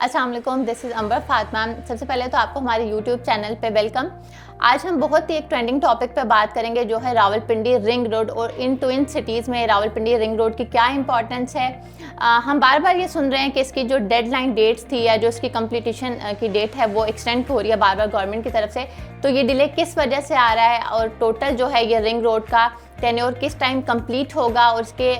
अस्सलाम वालेकुम, this is अंबर फातिमा। सबसे पहले तो आपको हमारे यूट्यूब चैनल पे वेलकम। आज हम बहुत ही एक ट्रेंडिंग टॉपिक पे बात करेंगे जो है रावलपिंडी रिंग रोड और इन ट्विन सिटीज़ में रावलपिंडी रिंग रोड की क्या इंपॉर्टेंस है। हम बार बार ये सुन रहे हैं कि इसकी जो डेडलाइन डेट्स थी या जो इसकी कंप्लीटेशन की डेट है वो एक्सटेंड हो रही है बार बार गवर्नमेंट की तरफ से। तो ये डिले किस वजह से आ रहा है और टोटल जो है ये रिंग रोड का टेन्योर किस टाइम कंप्लीट होगा और इसके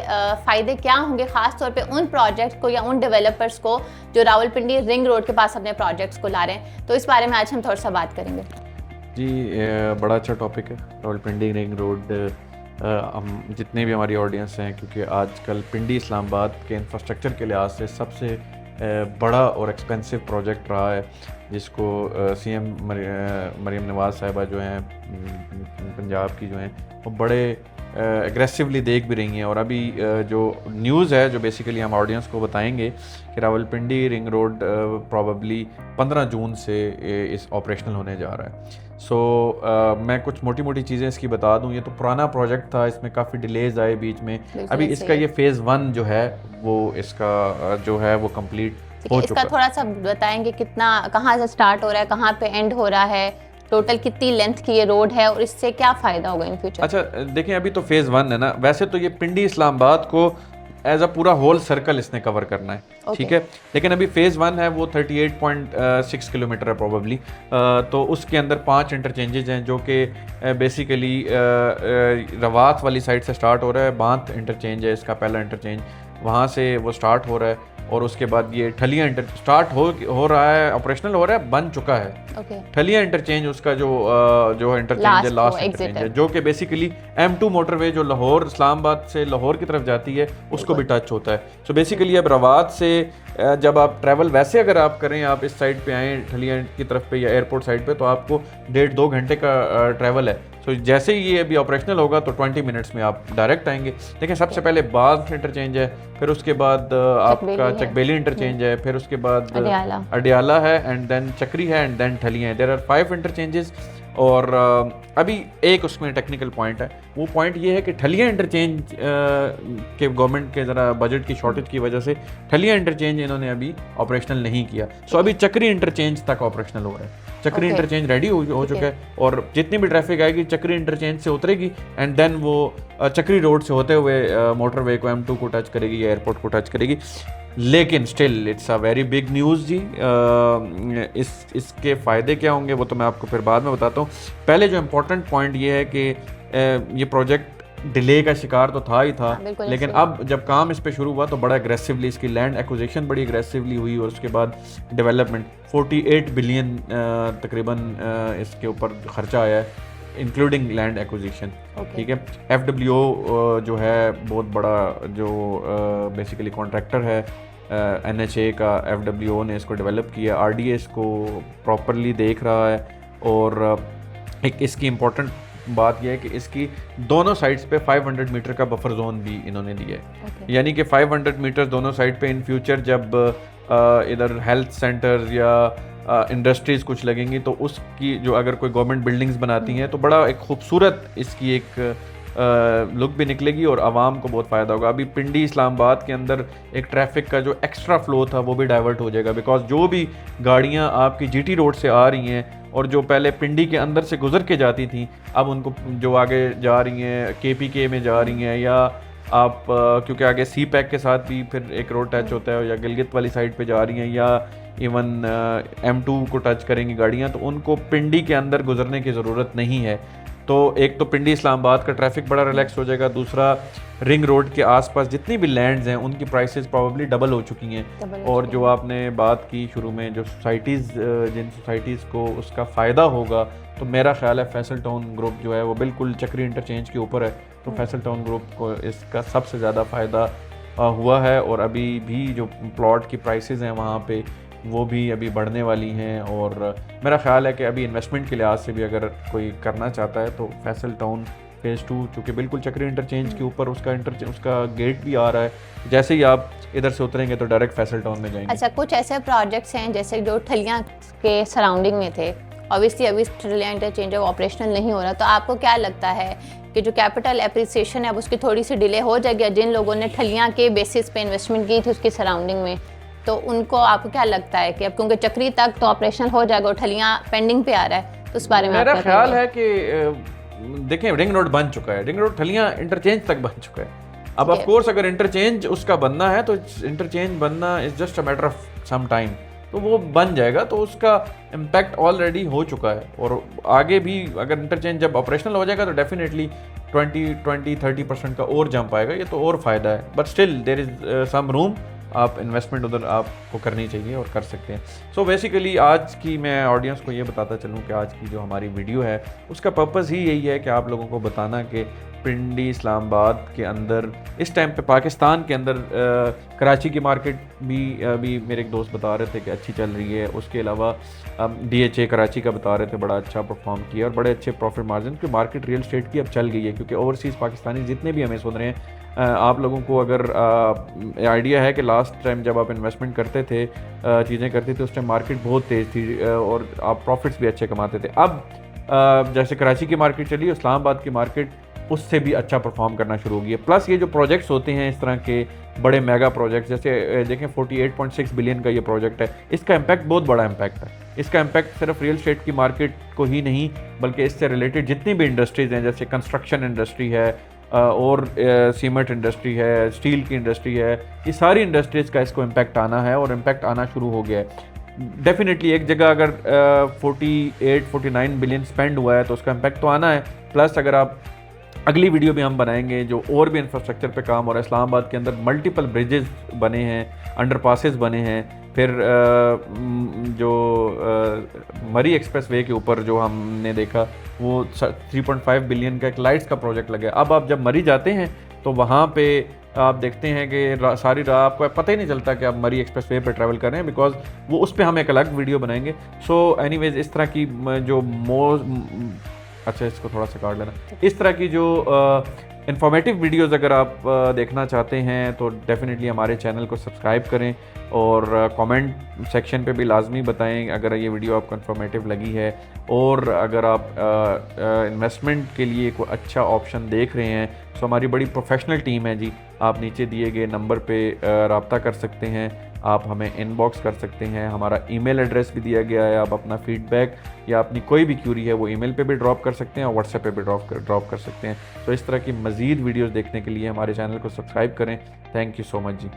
फ़ायदे क्या होंगे, ख़ास तौर पे उन प्रोजेक्ट को या उन डेवलपर्स को जो रावलपिंडी रिंग रोड के पास अपने प्रोजेक्ट्स को ला रहे हैं। तो इस बारे में आज हम थोड़ा सा बात करेंगे। जी, बड़ा अच्छा टॉपिक है रावलपिंडी रिंग रोड। हम जितने भी हमारी ऑडियंस हैं, क्योंकि आजकल पिंडी इस्लामाबाद के इंफ्रास्ट्रक्चर के लिहाज से सबसे बड़ा और एक्सपेंसिव प्रोजेक्ट रहा है, जिसको सीएम मरीम नवाज़ साहिबा जो हैं पंजाब की जो हैं वो बड़े एग्रेसिवली देख भी रही हैं। और अभी जो न्यूज़ है जो बेसिकली हम ऑडियंस को बताएंगे कि रावलपिंडी रिंग रोड प्रॉबली 15 जून से इस ऑपरेशनल होने जा रहा है। मैं कुछ मोटी मोटी चीज़ें इसकी बता दूं। ये तो पुराना प्रोजेक्ट था, इसमें काफ़ी डिलेज आए बीच में। अभी इसका ये फ़ेज़ 1 जो है वो इसका जो है वो कंप्लीट हो चुका है। इसका थोड़ा सा बताएंगे कितना, कहाँ से स्टार्ट हो रहा है, कहाँ पे एंड हो रहा है, टोटल कितनी लेंथ की ये रोड है और इससे क्या फ़ायदा होगा इन फ्यूचर। अच्छा देखें, अभी तो फ़ेज़ 1 है ना। वैसे तो ये पिंडी इस्लामाबाद को एज अ पूरा होल सर्कल इसने कवर करना है, ठीक है। लेकिन अभी फ़ेज़ 1 है वो 38.6 किलोमीटर है प्रॉबली। तो उसके अंदर 5 इंटरचेंजेज हैं जो कि बेसिकली रवात वाली साइड से स्टार्ट हो रहा है। बांत इंटरचेंज है इसका पहला इंटरचेंज, वहाँ से वो स्टार्ट हो रहा है। और उसके बाद ये ठलिया स्टार्ट हो रहा है, ऑपरेशनल हो रहा है, बन चुका है। ठलिया इंटरचेंज उसका जो इंटरचेंज है, लास्ट इंटरचेंज है, जो कि बेसिकली M2 मोटरवे जो लाहौर इस्लामाबाद से लाहौर की तरफ जाती है उसको भी टच होता है। सो बेसिकली अब रवात से जब आप ट्रैवल वैसे अगर आप करें, आप इस साइड पे आएँ ठलिया की तरफ पे या एयरपोर्ट साइड पे, तो आपको 1.5-2 घंटे का ट्रैवल है। तो जैसे ही ये अभी ऑपरेशनल होगा तो 20 मिनट्स में आप डायरेक्ट आएंगे। लेकिन सबसे पहले बाग इंटरचेंज है, फिर उसके बाद आपका चकबेली इंटरचेंज है, फिर उसके बाद अडियाला है, एंड देन चक्री है, एंड देन ठलिया है। There are 5 interchanges. और अभी एक उसमें टेक्निकल पॉइंट है, वो पॉइंट ये है कि ठलिया इंटरचेंज के गवर्नमेंट के ज़रा बजट की शॉर्टेज की वजह से ठलिया इंटरचेंज इन्होंने अभी ऑपरेशनल नहीं किया। सो अभी चक्री इंटरचेंज तक ऑपरेशनल हो रहा है। चक्री इंटरचेंज रेडी हो चुका है और जितनी भी ट्रैफिक आएगी चक्री इंटरचेंज से उतरेगी एंड देन वो चक्री रोड से होते हुए मोटरवे को M2 को टच करेगी या एयरपोर्ट को टच करेगी। लेकिन still it's a very big news जी। इसके फ़ायदे क्या होंगे वो तो मैं आपको फिर बाद में बताता हूँ। पहले जो इम्पोर्टेंट पॉइंट ये है कि ये प्रोजेक्ट डिले का शिकार तो था ही था, लेकिन अब जब काम इस पे शुरू हुआ तो बड़ा एग्रेसिवली इसकी लैंड एक्विजिशन बड़ी एग्रेसिवली हुई और उसके बाद डेवलपमेंट 48 बिलियन तकरीबन इसके ऊपर खर्चा आया है, इंक्लूडिंग लैंड एक्विजिशन, ठीक है। FWO जो है बहुत बड़ा जो बेसिकली कॉन्ट्रैक्टर है NHA का, FWO ने इसको डेवलप किया, RDA इसको प्रॉपरली देख रहा है। और एक इसकी इम्पोर्टेंट बात यह है कि इसकी दोनों साइड्स पे 500 मीटर का बफर जोन भी इन्होंने दिया है। यानी कि 500 मीटर दोनों साइड पे इन फ्यूचर जब इधर हेल्थ सेंटर्स या इंडस्ट्रीज़ कुछ लगेंगी तो उसकी जो अगर कोई गवर्नमेंट बिल्डिंग्स बनाती हैं तो बड़ा एक खूबसूरत इसकी एक लुक भी निकलेगी और आवाम को बहुत फ़ायदा होगा। अभी पिंडी इस्लामाबाद के अंदर एक ट्रैफिक का जो एक्स्ट्रा फ्लो था वो भी डाइवर्ट हो जाएगा, बिकॉज जो भी गाड़ियाँ आपकी GT रोड से आ रही हैं और जो पहले पिंडी के अंदर से गुजर के जाती थी, अब उनको जो आगे जा रही हैं KPK में जा रही हैं, या आप क्योंकि आगे CPEC के साथ भी फिर एक रोड टच होता है, या गिलगित वाली साइड पे जा रही हैं, या इवन M2 को टच करेंगी गाड़ियाँ, तो उनको पिंडी के अंदर गुजरने की ज़रूरत नहीं है। तो एक तो पिंडी इस्लामाबाद का ट्रैफिक बड़ा रिलैक्स हो जाएगा, दूसरा रिंग रोड के आसपास जितनी भी लैंड्स हैं उनकी प्राइसेस प्रॉब्ली डबल हो चुकी हैं। और जो आपने बात की शुरू में, जो सोसाइटीज़ जिन सोसाइटीज़ को उसका फ़ायदा होगा, तो मेरा ख्याल है फैसल टाउन ग्रुप जो है वो बिल्कुल चक्री इंटरचेंज के ऊपर है, तो फैसल टाउन ग्रुप को इसका सबसे ज़्यादा फ़ायदा हुआ है। और अभी भी जो प्लॉट की प्राइसेस हैं वहाँ पे वो भी अभी बढ़ने वाली हैं। और मेरा ख्याल है कि अभी इन्वेस्टमेंट के लिहाज से भी अगर कोई करना चाहता है तो फैसल टाउन फ़ेज़ 2 चूँकि बिल्कुल चक्री इंटरचेंज के ऊपर उसका गेट भी आ रहा है, जैसे ही आप इधर से उतरेंगे तो डायरेक्ट फैसल टाउन में जाएंगे। अच्छा, कुछ ऐसे प्रोजेक्ट्स हैं जैसे जो ठलियाँ के सराउंडिंग में थे, ऑब्वियसली अभी ठलियाँ इंटरचेंज ऑपरेशनल नहीं हो रहा, तो आपको क्या लगता है कि जो कैपिटल एप्रिसिएशन है अब उसकी थोड़ी सी डिले हो जाएगी जिन लोगों ने ठलियाँ के बेसिस पे इन्वेस्टमेंट की थी उसकी सराउंडिंग में? तो उनको आपको क्या लगता है कि अब क्योंकि चक्री तक तो ऑपरेशनल हो जाएगा और ठलियाँ पेंडिंग पे आ रहा है, तो उस बारे में मेरा ख्याल है कि देखें रिंग रोड बन चुका है, रिंग रोड ठलियाँ इंटरचेंज तक बन चुका है। अब ऑफ कोर्स अगर इंटरचेंज उसका बनना है तो इंटरचेंज बनना is just a matter of some time, तो वो बन जाएगा, तो उसका इम्पैक्ट ऑलरेडी हो चुका है। और आगे भी अगर इंटरचेंज जब ऑपरेशनल हो जाएगा तो डेफिनेटली 20-30% का और जंप आएगा, ये तो और फ़ायदा है। But still there is some room, आप इन्वेस्टमेंट उधर आपको करनी चाहिए और कर सकते हैं। सो बेसिकली आज की मैं ऑडियंस को ये बताता चलूँ कि आज की जो हमारी वीडियो है उसका पर्पज़ ही यही है कि आप लोगों को बताना कि पिंडी इस्लामाबाद के अंदर इस टाइम पे पाकिस्तान के अंदर कराची की मार्केट भी अभी मेरे एक दोस्त बता रहे थे कि अच्छी चल रही है। उसके अलावा DHA कराची का बता रहे थे बड़ा अच्छा परफॉर्म किया और बड़े अच्छे प्रॉफिट मार्जिन की मार्केट रियल एस्टेट की अब चल गई है, क्योंकि ओवरसीज़ पाकिस्तानी जितने भी हमें सुन रहे हैं, आप लोगों को अगर आइडिया है कि लास्ट टाइम जब आप इन्वेस्टमेंट करते थे, चीज़ें करते थे, उस टाइम मार्केट बहुत तेज़ थी और आप प्रॉफिट्स भी अच्छे कमाते थे। अब जैसे कराची की मार्केट चली, इस्लामाबाद की मार्केट उससे भी अच्छा परफॉर्म करना शुरू हो गई है। प्लस ये जो प्रोजेक्ट्स होते हैं इस तरह के बड़े मेगा प्रोजेक्ट्स, जैसे देखें 48.6 बिलियन का ये प्रोजेक्ट है, इसका इम्पैक्ट बहुत बड़ा इम्पैक्ट है। इसका इम्पैक्ट सिर्फ रियल एस्टेट की मार्केट को ही नहीं बल्कि इससे रिलेटेड जितनी भी इंडस्ट्रीज़ हैं, जैसे कंस्ट्रक्शन इंडस्ट्री है और सीमेंट इंडस्ट्री है, स्टील की इंडस्ट्री है, ये सारी इंडस्ट्रीज़ का इसको इम्पैक्ट आना है और इम्पैक्ट आना शुरू हो गया है। डेफिनेटली एक जगह अगर 48-49 बिलियन स्पेंड हुआ है तो उसका इम्पैक्ट तो आना है। प्लस अगर आप अगली वीडियो भी हम बनाएंगे जो और भी इंफ्रास्ट्रक्चर पे काम हो रहा है, इस्लामाबाद के अंदर मल्टीपल ब्रिजेस बने हैं, अंडरपासेस बने हैं, फिर जो मरी एक्सप्रेस वे के ऊपर जो हमने देखा वो 3.5 बिलियन का एक लाइट्स का प्रोजेक्ट लगा है। अब आप जब मरी जाते हैं तो वहाँ पे आप देखते हैं कि सारी राह आपको पता ही नहीं चलता कि आप मरी एक्सप्रेस वे पर ट्रैवल कर रहे हैं, बिकॉज वो उस पर हम एक अलग वीडियो बनाएंगे। सो एनीवेज इस तरह की जो अच्छा इसको थोड़ा सा काट लेना, इस तरह की जो इन्फॉर्मेटिव वीडियोस अगर आप देखना चाहते हैं तो डेफिनेटली हमारे चैनल को सब्सक्राइब करें और कमेंट सेक्शन पे भी लाजमी बताएं अगर ये वीडियो आपको इन्फॉर्मेटिव लगी है। और अगर आप इन्वेस्टमेंट के लिए कोई अच्छा ऑप्शन देख रहे हैं तो हमारी बड़ी प्रोफेशनल टीम है जी, आप नीचे दिए गए नंबर पे रब्ता कर सकते हैं, आप हमें इनबॉक्स कर सकते हैं, हमारा ईमेल एड्रेस भी दिया गया है, आप अपना फीडबैक या अपनी कोई भी क्यूरी है वो ईमेल पे भी ड्रॉप कर सकते हैं और व्हाट्सएप पे भी ड्रॉप कर सकते हैं। तो इस तरह की मज़ीद वीडियोस देखने के लिए हमारे चैनल को सब्सक्राइब करें। Thank you so much ji.